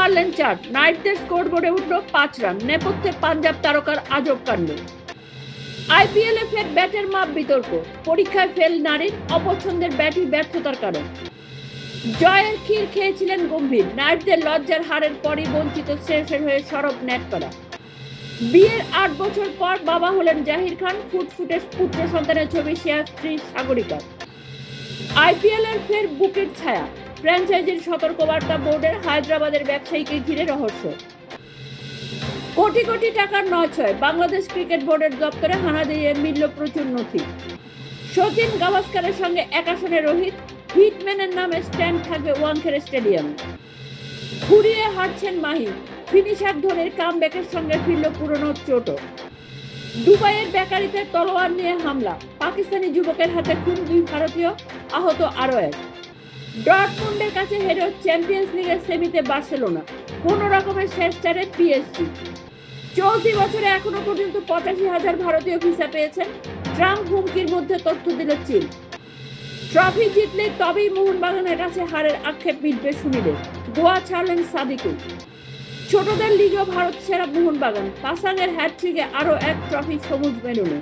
মারলেন 4, নাইটদের স্কোরবোর্ডে উঠল 5 রান, নেপথ্যে পাঞ্জাব তারকার আজব কাণ্ড। আইপিএলে ফের ব্যাটের মাপ বিতর্ক, পরীক্ষায় ফেল নারীর, অপছন্দের ব্যাটই ব্যর্থতার কারণ। জয়ের ক্ষীর খেয়েছিলেন গম্ভীর, নাইটদের লজ্জার হারের পরই বঞ্চিত শ্রেয়সের হয়ে সরব নেটকরা। বিয়ের 8 বছর পর বাবা হলেন জাহির খান, ফুটফুটে পুত্র সন্তানের ছবি শেয়ার স্ত্রী সাগরিকা। আইপিএলের ফের বুকের ছায়া, ফ্র্যাঞ্চাইজির সতর্কবার্তা বোর্ডের, হায়দ্রাবাদের ব্যবসায়ীকে ঘিরে রহস্য। কোটি কোটি টাকার নয়-ছয়, বাংলাদেশ ক্রিকেট বোর্ডের দপ্তরে হানা দিয়ে মিলল প্রচুর নথি। সচিন গাভাস্কারের সঙ্গে এক আসনে রোহিত, হিটম্যানের নামে স্ট্যান্ড থাকবে ওয়াংখেড়ে স্টেডিয়ামে। ঘুরিয়ে হাঁটছেন মাহি, ফিনিশার ধোনির কামব্যাকের সঙ্গে ফিরল পুরনো চোটও। দুবাইয়ের বেকারিতে তলোয়ার নিয়ে হামলা, পাকিস্তানি যুবকের হাতে খুন 2 ভারতীয়, আহত আরও 1। ডর্টমুন্ডের কাছে হেরেও চ্যাম্পিয়ন্স লিগের সেমিতে বার্সেলোনা, কোন রকমের শেষ 4-এ পিএসজি। চলতি বছরে এখনো পর্যন্ত 85,000 ভারতীয় ভিসা পেয়েছেন, ট্রাম্প হুমকির মধ্যে তথ্য দিল চীন। ট্রফি জিতলে তবেই মোহনবাগানের কাছে হারের আক্ষেপ মিটবে সুনীলের, গোয়া ছাড়লেন সাদিকুল। ছোটদের লিগেও ভারত সেরা মোহনবাগান, পাসাংয়ের হ্যাটট্রিকে আরও 1 ট্রফি সবুজ মেরুনে।